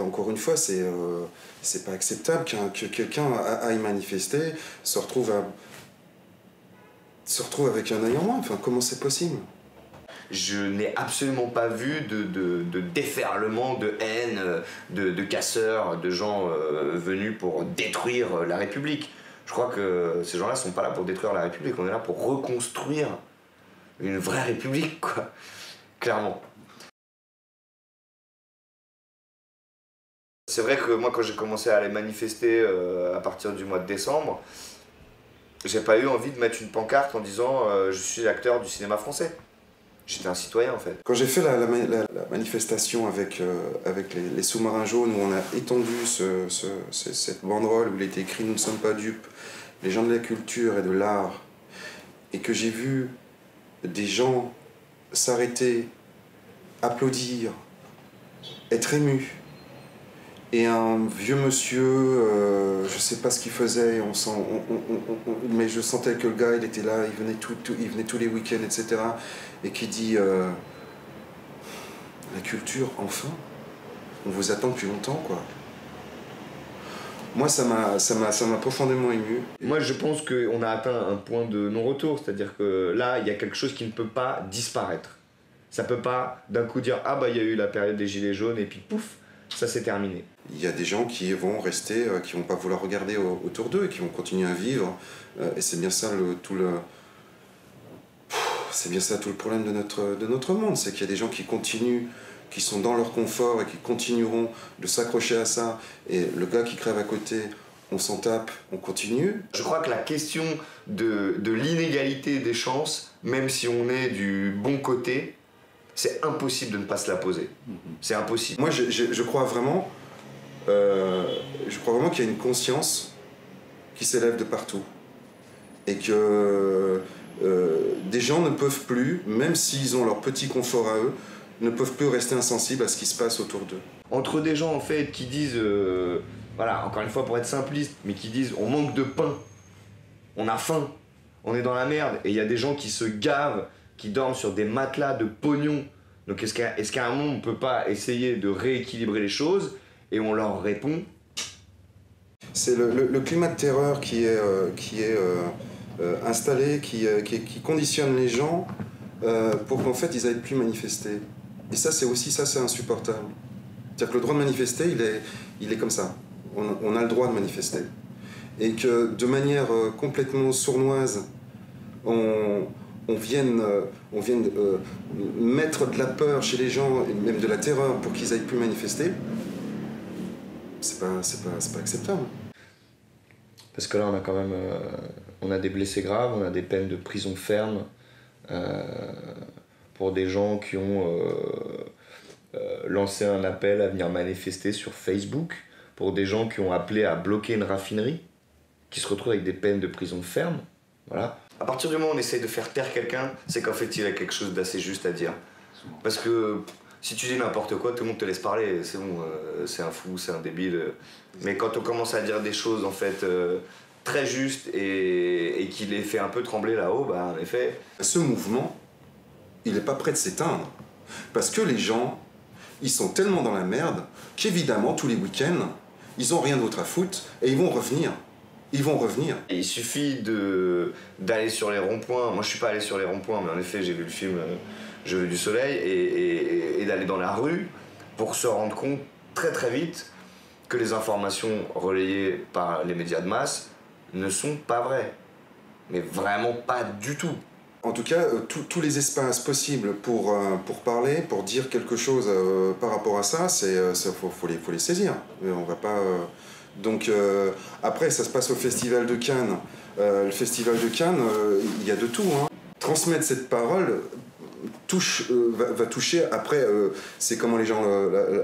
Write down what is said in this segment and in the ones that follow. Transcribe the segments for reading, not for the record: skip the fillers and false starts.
Encore une fois, c'est pas acceptable que quelqu'un aille manifester, se retrouve avec un œil en moins. Enfin, comment c'est possible? Je n'ai absolument pas vu de déferlement de haine, de casseurs, de gens venus pour détruire la République. Je crois que ces gens-là ne sont pas là pour détruire la République, on est là pour reconstruire une vraie République, quoi. Clairement. C'est vrai que moi, quand j'ai commencé à aller manifester à partir du mois de décembre, j'ai pas eu envie de mettre une pancarte en disant je suis l'acteur du cinéma français. J'étais un citoyen en fait. Quand j'ai fait la manifestation avec les sous-marins jaunes, où on a étendu cette banderole où il était écrit « Nous ne sommes pas dupes, les gens de la culture et de l'art », et que j'ai vu des gens s'arrêter, applaudir, être émus, et un vieux monsieur, je sais pas ce qu'il faisait, mais je sentais que le gars, il était là, il venait tous les week-ends, etc. Et qui dit la culture, enfin, on vous attend depuis longtemps, quoi. Moi, ça m'a profondément ému. Moi, je pense qu'on a atteint un point de non-retour, c'est-à-dire que là, il y a quelque chose qui ne peut pas disparaître. Ça peut pas d'un coup dire ah bah il y a eu la période des gilets jaunes et puis pouf, ça c'est terminé. Il y a des gens qui vont rester, qui vont pas vouloir regarder autour d'eux et qui vont continuer à vivre. Et c'est bien ça c'est bien ça tout le problème de notre monde, c'est qu'il y a des gens qui continuent, qui sont dans leur confort et qui continueront de s'accrocher à ça. Et le gars qui crève à côté, on s'en tape, on continue. Je crois que la question de l'inégalité des chances, même si on est du bon côté, c'est impossible de ne pas se la poser. C'est impossible. Moi, je crois vraiment qu'il y a une conscience qui s'élève de partout. Et que des gens ne peuvent plus, même s'ils ont leur petit confort à eux, ne peuvent plus rester insensibles à ce qui se passe autour d'eux. Entre des gens en fait qui disent, voilà, encore une fois pour être simpliste, mais qui disent on manque de pain, on a faim, on est dans la merde, et il y a des gens qui se gavent, qui dorment sur des matelas de pognon. Donc est-ce qu'à un moment on ne peut pas essayer de rééquilibrer les choses, et on leur répond? C'est le climat de terreur qui est installé, qui conditionne les gens pour qu'en fait ils n'aillent plus manifester. Et ça c'est insupportable. C'est-à-dire que le droit de manifester, il est comme ça. On a le droit de manifester. Et que de manière complètement sournoise, on vienne mettre de la peur chez les gens, et même de la terreur pour qu'ils aillent plus manifester, c'est pas acceptable. Parce que là, on a quand même on a des blessés graves, on a des peines de prison ferme pour des gens qui ont lancé un appel à venir manifester sur Facebook, pour des gens qui ont appelé à bloquer une raffinerie, qui se retrouvent avec des peines de prison ferme. Voilà. À partir du moment où on essaye de faire taire quelqu'un, c'est qu'en fait il a quelque chose d'assez juste à dire. Parce que si tu dis n'importe quoi, tout le monde te laisse parler, c'est bon, c'est un fou, c'est un débile. Mais quand on commence à dire des choses en fait très justes et qui les fait un peu trembler là-haut, bah en effet... Ce mouvement, il n'est pas prêt de s'éteindre. Parce que les gens, ils sont tellement dans la merde qu'évidemment, tous les week-ends, ils n'ont rien d'autre à foutre et ils vont revenir. Ils vont revenir. Et il suffit d'aller sur les ronds-points. Moi, je suis pas allé sur les ronds-points, mais en effet, j'ai vu le film Je veux du soleil et d'aller dans la rue pour se rendre compte très très vite que les informations relayées par les médias de masse ne sont pas vraies. Mais vraiment pas du tout. En tout cas, tous les espaces possibles pour parler, pour dire quelque chose par rapport à ça, faut les saisir. On va pas... Donc après, ça se passe au Festival de Cannes. Le Festival de Cannes, il y a de tout. Hein. Transmettre cette parole va toucher, après, c'est comment les gens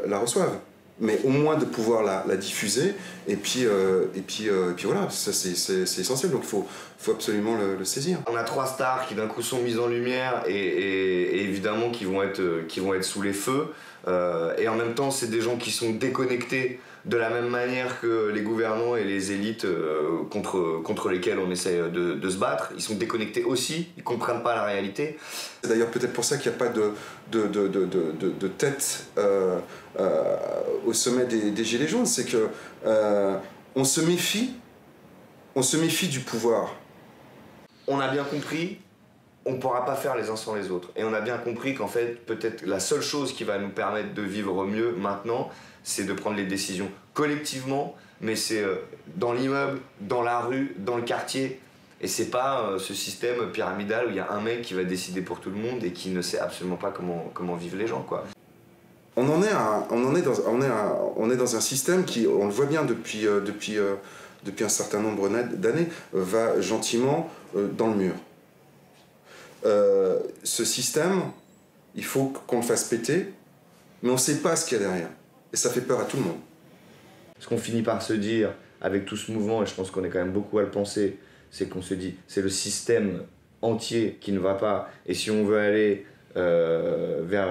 la reçoivent. Mais au moins de pouvoir la diffuser, et puis voilà, ça c'est essentiel, donc il faut absolument le saisir. On a 3 stars qui d'un coup sont mises en lumière et évidemment qui vont être sous les feux, et en même temps c'est des gens qui sont déconnectés de la même manière que les gouvernants et les élites contre lesquels on essaie de se battre. Ils sont déconnectés aussi, ils comprennent pas la réalité. C'est d'ailleurs peut-être pour ça qu'il n'y a pas de tête au sommet des Gilets jaunes, c'est que on se méfie du pouvoir. On a bien compris, on ne pourra pas faire les uns sans les autres. Et on a bien compris qu'en fait, peut-être la seule chose qui va nous permettre de vivre mieux maintenant, c'est de prendre les décisions collectivement, mais c'est dans l'immeuble, dans la rue, dans le quartier. Et c'est pas ce système pyramidal où il y a un mec qui va décider pour tout le monde et qui ne sait absolument pas comment vivent les gens, quoi. On est dans un système qui, on le voit bien depuis un certain nombre d'années, va gentiment dans le mur. Ce système, il faut qu'on le fasse péter, mais on ne sait pas ce qu'il y a derrière. Et ça fait peur à tout le monde. Ce qu'on finit par se dire avec tout ce mouvement, et je pense qu'on est quand même beaucoup à le penser, c'est qu'on se dit c'est le système entier qui ne va pas. Et si on veut aller vers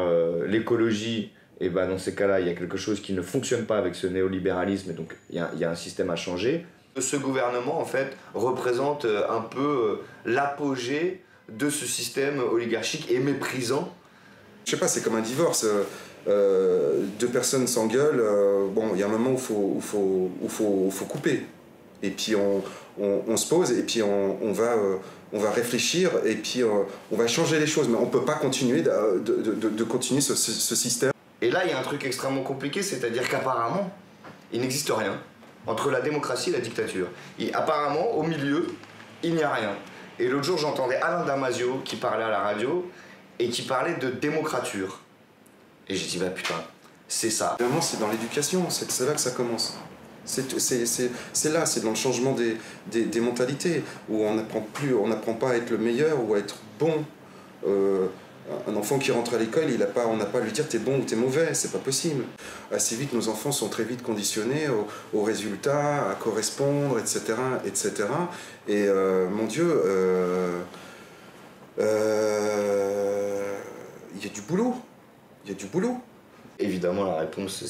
l'écologie, et ben dans ces cas-là, il y a quelque chose qui ne fonctionne pas avec ce néolibéralisme, et donc il y a un système à changer. Ce gouvernement, en fait, représente un peu l'apogée de ce système oligarchique et méprisant. Je sais pas, c'est comme un divorce. Deux personnes s'engueulent, bon, il y a un moment où il faut couper. Et puis on se pose, et puis on va réfléchir, et puis on va changer les choses. Mais on ne peut pas continuer de continuer ce système. Et là, il y a un truc extrêmement compliqué, c'est-à-dire qu'apparemment, il n'existe rien entre la démocratie et la dictature. Et apparemment, au milieu, il n'y a rien. Et l'autre jour, j'entendais Alain Damasio qui parlait à la radio et qui parlait de démocrature. Et j'ai dit, bah putain, c'est ça. Vraiment, c'est dans l'éducation, c'est là que ça commence. C'est là, c'est dans le changement des mentalités, où on n'apprend pas à être le meilleur ou à être bon. Un enfant qui rentre à l'école, on n'a pas à lui dire t'es bon ou t'es mauvais, c'est pas possible. Assez vite, nos enfants sont très vite conditionnés aux résultats, à correspondre, etc. etc. Et mon Dieu, il y a du boulot. Il y a du boulot. Évidemment, la réponse,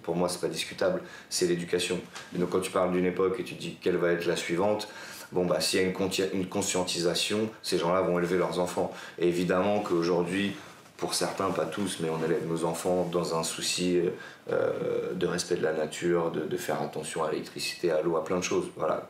pour moi, c'est pas discutable, c'est l'éducation. Et donc, quand tu parles d'une époque et tu dis quelle va être la suivante, bon, bah, s'il y a une conscientisation, ces gens-là vont élever leurs enfants. Et évidemment qu'aujourd'hui, pour certains, pas tous, mais on élève nos enfants dans un souci de respect de la nature, de faire attention à l'électricité, à l'eau, à plein de choses. Voilà.